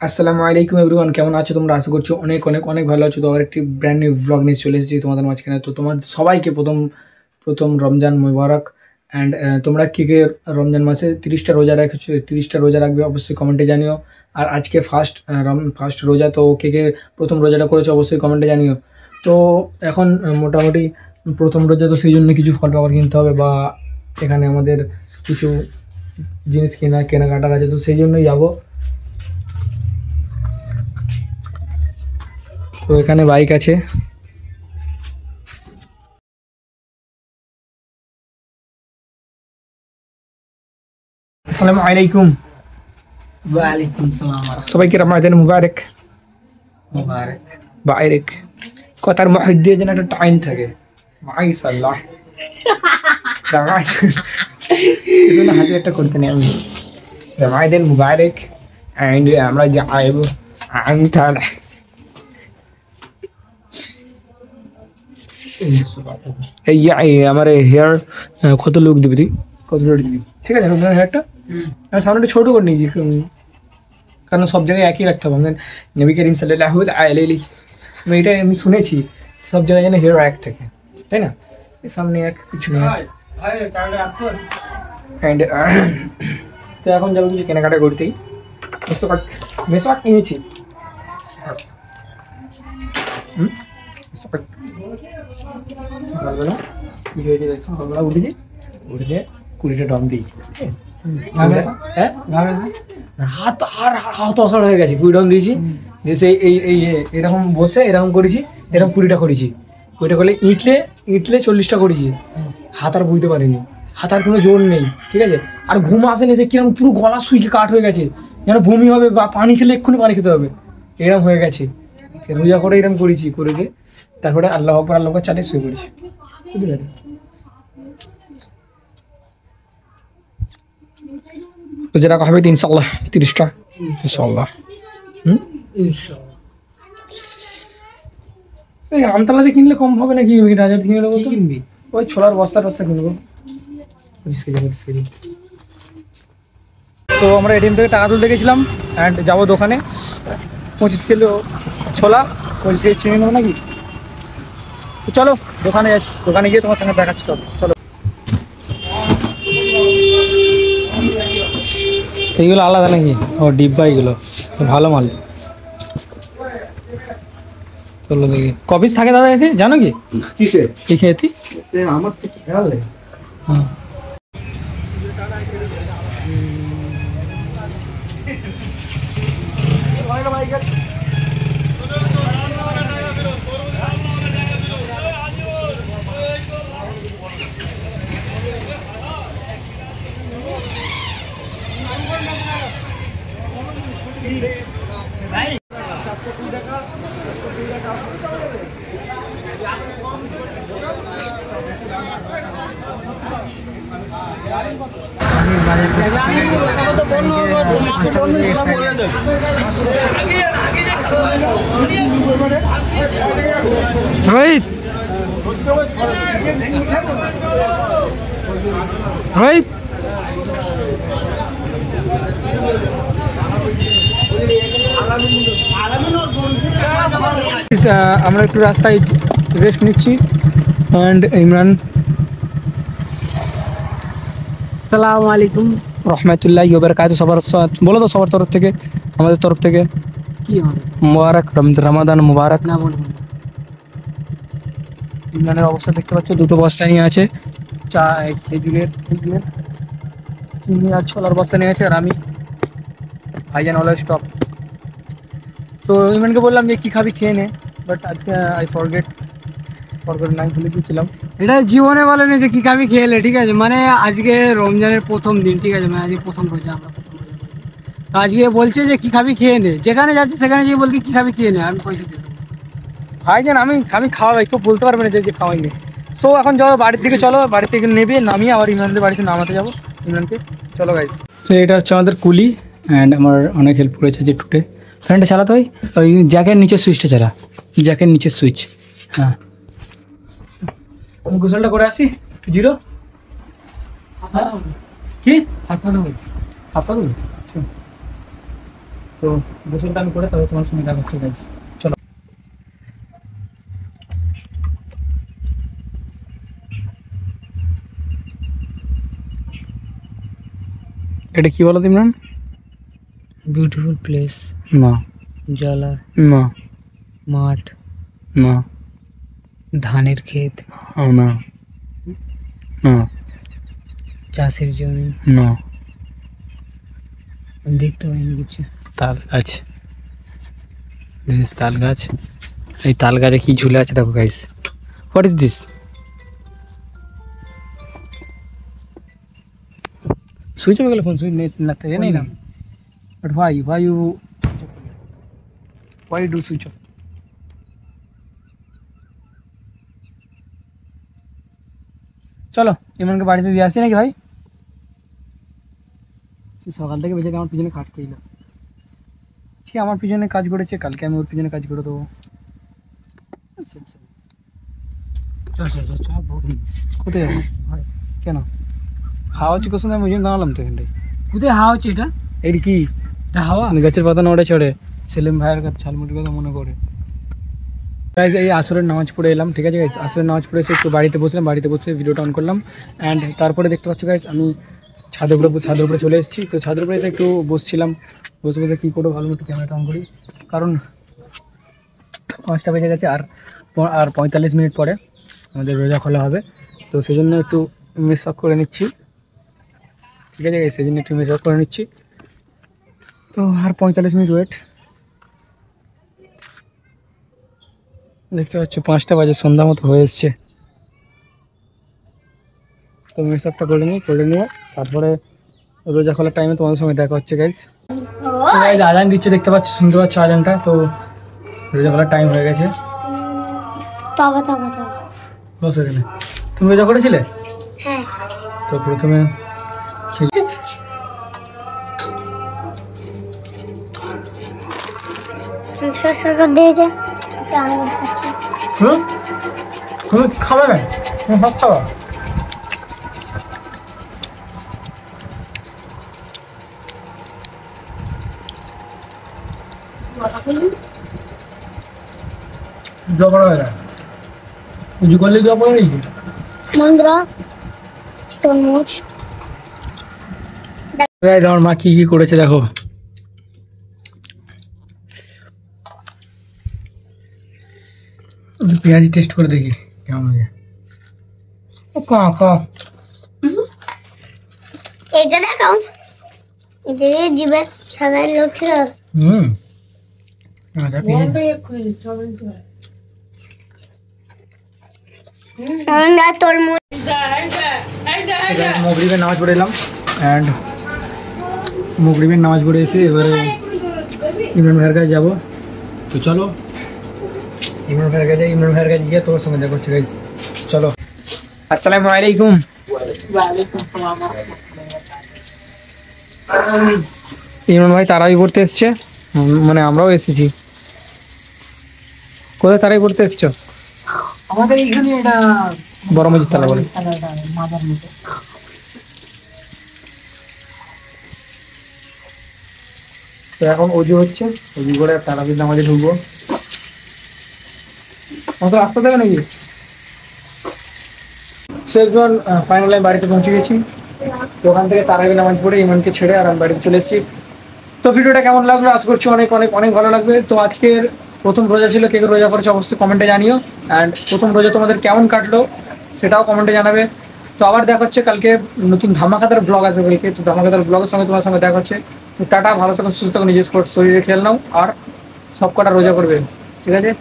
আসসালামু আলাইকুম এভরিওয়ান, কেমন আছো তোমরা? আশা করছো অনেক অনেক অনেক ভালো আছো। তো আবার একটি ব্র্যান্ড নিউ ভ্লগ নিয়ে চলে এসেছি তোমাদের মাঝখানে। তো তোমাদের সবাইকে প্রথম প্রথম রমজান মুবারক। অ্যান্ড তোমরা কে কে রমজান মাসে 30টা রোজা রাখছো, 30টা রোজা রাখবে অবশ্যই কমেন্টে জানিও। আর আজকে ফার্স্ট রোজা, তো কে কে প্রথম রোজাটা করেছো অবশ্যই কমেন্টে জানিও। তো এখন মোটামুটি প্রথম রোজা, তো সেই জন্য কিছু ফল পাকড় কিনতে হবে, বা এখানে আমাদের কিছু জিনিস কেনাকাটার আছে, তো সেই জন্যই যাবো। তো এখানে বাইক আছে। আসসালামু আলাইকুম। ওয়ালাইকুম সালাম। সবাইকে রমাদান মুবারক। মুবারক বাইরেক কথার মধ্যে যেন একটা টাইম থাকে। মাশাআল্লাহ রমাদান হাজির একটা করতে নেই আমি। রমাদান মুবারক। অ্যান্ড আমরা যাইব আনতাল এই আমার হেয়ার কত লুক দিবি তুই? কত লোক দিবি? ঠিক আছে রমজান হেয়ারটা আমি সামনে একটু ছোটো করে নিয়েছি, কারণ সব জায়গায় একই রাখতে হবে। আমাদের নবী করিম সাল্লাল্লাহু আলাইহি ওয়াসাল্লাম এটাই আমি শুনেছি, সব জায়গায় যেন হেয়ার এক থাকে, তাই না? এর সামনে এক কিছু নেই। অ্যান্ড তো এখন যাবো কিছু কেনাকাটা করতেই। মেসওয়াক কিনেছিস? সকালবেলা কী হয়েছে দেখ, সকালবেলা উঠে 20টা ডম দিয়েছি। হ্যাঁ হাত হাত অসাড় হয়ে গেছে, 20 ডম দিয়েছি। দিয়ে সেই এরকম বসে এরকম করেছি, এরকম 20টা করেছি। 20টা করলে ইটলে 40টা করেছি। হাত আর বুঝতে পারিনি, হাত আর কোনো জোর নেই, ঠিক আছে? আর ঘুম আসেনি, যে কিরকম পুরো গলা শুইকে কাট হয়ে গেছে, যেন বমি হবে বা পানি খেলে এক্ষুনি পানি খেতে হবে, এরকম হয়ে গেছে। রোজা করে এরকম করেছি, করে দিয়ে তারপরে আল্লাহ চালিয়ে শুয়ে পড়েছি, বুঝতে পারি। রোজা রাখা হবে ইনশাআল্লাহ 30টা ইনশাআল্লাহ। এই আমতলাতে কিনলে কম হবে নাকি রাজার কিনে নেবো? কিনবি ওই ছোলার বস্তা টস্তা কিনবো। তো আমরা এটিএম থেকে টাকা তুলতে গেছিলাম, অ্যান্ড যাবো দোকানে 25 কিলো ছোলা, 25 কেজি চিনি নেবো নাকি। তো চলো দোকানে যাচ্ছি, দোকানে গিয়ে তোমার সঙ্গে দেখাচ্ছি সব। চলো, এইগুলো আলাদা নাকি? ও ডিব্বা, এইগুলো ভালো মাল। চলো দেখি কপিস থাকে দাদা এতে, জানো কি? কিসে কি খেয়েছি আমার তো খেয়াল নেই। হ্যাঁ right right আমরা একটু রাস্তায় রেস্ট নিচ্ছি। অ্যান্ড ইমরান আসসালামু আলাইকুম রহমতুল্লাহি ওয়া বারাকাতুহু। সবার বলো তো, সবার তরফ থেকে, আমাদের তরফ থেকে কি হবে? মুবারক রমাদান মুবারক। না বলবো ইমরানের অবস্থা দেখতে পাচ্ছ, দুটো বস্তা নিয়ে আছে, চা খেজুরের চিনি আর ছোলার বস্তা নিয়ে আছে। আর আমি ভাইজান অলওয়েজ স্টপ। সো ইমরানকে বললাম যে কী খাবি খেয়ে নে, বাট আজকে আই ফরগেট নাই, ভুলে গিয়েছিলাম। এটা জীবনে বলেনি যে কি খাবি খেলে, ঠিক আছে? মানে আজকে রমজানের প্রথম দিন, ঠিক আছে? মানে আজকে প্রথম রোজা, আমরা প্রথম রোজা করি। তো আজকে বলছে যে কি খাবি খেয়ে নে, যেখানে যাচ্ছে সেখানে গিয়ে বলতে কি খাবি খেয়ে নে, আমি পয়সা দিয়ে দেবো। ভাইজান আমি খাওয়াই, কেউ বলতে পারবে না যে খাওয়াই নি। সো এখন চলো বাড়ির দিকে, চলো বাড়ি থেকে নেবে নামিয়ে আবার ইমরানদের বাড়িতে নামাতে যাবো ইমরানকে। চলো গাইস। সো এটা হচ্ছে আমাদের কুলি, অ্যান্ড আমার অনেক হেল্প করেছে যে টুটে ফ্যানটা চালাতে হয়। ওই জ্যাকের নিচের সুইচটা চালা, জ্যাকের নিচের সুইচ। হ্যাঁ আমি গোসলটা করে আসি একটু জিরো। কি হাত পা ধোবো। হাত পা ধুবি? আচ্ছা। তো গোসলটা আমি করে তবে তোমার সঙ্গে দেখা হচ্ছে গাইস। চলো। এটা কি বলো ইমরান? Beautiful place. না জলা, না মাঠ, না ধানের ক্ষেত, না না চাষের জমি, না দেখতে পাইনি কিছু। তাল গাছ, দিস তাল গাছ। এই তাল গাছে কি ঝুলে আছে দেখো guys. What is this? Switch off হয়ে গেল ফোন, সুইচ না থাকে নেই না। But why you do switch off? চলো ইমরানকে বাড়িতে দিয়ে আসি নাকি ভাই? সে সকাল থেকে বেঁচে আমার পিছনে কাটতেই না। সে আমার পিছনে কাজ করেছে, কালকে আমি ওর পিছনে কাজ করে দেবো। চল চল চল চল, বহুত হয়ে গেছে। কোথায় যাবো? কেন হাওয়া হচ্ছে কোথায়? আমি ওই জন্য দাঁড়ালাম তো এখানটায়। কোথায় হাওয়া হচ্ছে এটা? এই কি এটা হাওয়া? গাছের পাতা নড়ে চড়ে সেলিম ভাইয়ের কাছে ঝালমুটির কথা মনে করে। গাইজ এই আসরের নামাজ পড়ে এলাম, ঠিক আছে গাইজ। আসরের নামাজ পড়ে এসে একটু বাড়িতে বসলাম, বাড়িতে বসে ভিডিওটা অন করলাম। অ্যান্ড তারপরে দেখতে পাচ্ছ গাইজ আমি ছাদের উপরে চলে এসেছি। তো ছাদের উপরে এসে একটু বসছিলাম, বসে বসে কী করবো ভালো একটু ক্যামেরাটা অন করি, কারণ 5টা বেজে গেছে। আর 45 মিনিট পরে আমাদের রোজা খোলা হবে। তো সেই জন্য একটু মিস আপ করে নিচ্ছি, ঠিক আছে গাইজ, সেই জন্য একটু মিস আপ করে নিচ্ছি। তো আর 45 মিনিট ওয়েট। দেখতে পাচ্ছ 5টা বাজে, সন্ধ্যা মতো হয়ে এসছে। তো মিক্সআপটা করে নিয়ে তারপরে রোজা খোলার টাইমে তোমাদের সঙ্গে দেখা হচ্ছে গাইজ। আজান দিচ্ছে, দেখতে পাচ্ছ, শুনতে পাচ্ছ আজানটা। তো রোজা খোলার টাইম হয়ে গেছে। বস এখানে। তুমি রোজা করেছিলে? হ্যাঁ। তো প্রথমে সরকার দিয়েছে, আমি খাচ্ছি। তুমি খাবে না? তুমি সব খাবা? জবর হয়ে যায় উজু করলে জবর হয়ে গেছে। মন্দ্রা, তরমুজ। আমার মা কি কি করেছে দেখো। পেঁয়াজি টেস্ট করে দেখি কেমন হয়ে যায়। এটা দেখো, এদের জিভে সামনে লোক ছিল। আচ্ছা তরমুজ। মগরিবের নামাজ পড়ে এলাম। অ্যান্ড মগরিবের নামাজ পড়ে এসে এবারে ইমরান ভাইয়ের কাছে যাবো। তো চলো ইমরান ভাইয়ের কাছে গিয়ে তোমার সঙ্গে দেখা হচ্ছে গাইজ। চলো। আসসালামু আলাইকুম। ইমরান ভাই তারাবি পড়তে এসছে, মানে আমরাও এসেছি। কোথায় তারাবি পড়তে এসছো? আমাদের এখানে এটা বড় মসজিদ তালা বলে। মাজার মতো। তো এখন অজু হচ্ছে, অজু করে তারাবির নামাজে ঢুকবো। আমাদের রাস্তা দেবে নাকি? সেফজন ফাইনাল আমি বাড়িতে পৌঁছে গেছি। তো ওখান থেকে তারাবির নামাজ পড়ে ইমানকে ছেড়ে আর আমি বাড়িতে চলে এসেছি। তো ভিডিওটা কেমন লাগলো আশা করছি অনেক অনেক অনেক ভালো লাগবে। তো আজকের প্রথম রোজা ছিল, কে কে রোজা করেছে অবশ্যই কমেন্টে জানিও। অ্যান্ড প্রথম রোজা তোমাদের কেমন কাটলো সেটাও কমেন্টে জানাবে। তো আবার দেখা হচ্ছে কালকে, নতুন ধামাকাদার ব্লগ আসবে কালকে। তো ধামাকাদার ব্লগের সঙ্গে তোমার সঙ্গে দেখা হচ্ছে। তো টাটা, ভালো থাকো, সুস্থ থাকো, নিজের শরীরে খেয়াল নাও আর সব কটা রোজা করবে, ঠিক আছে?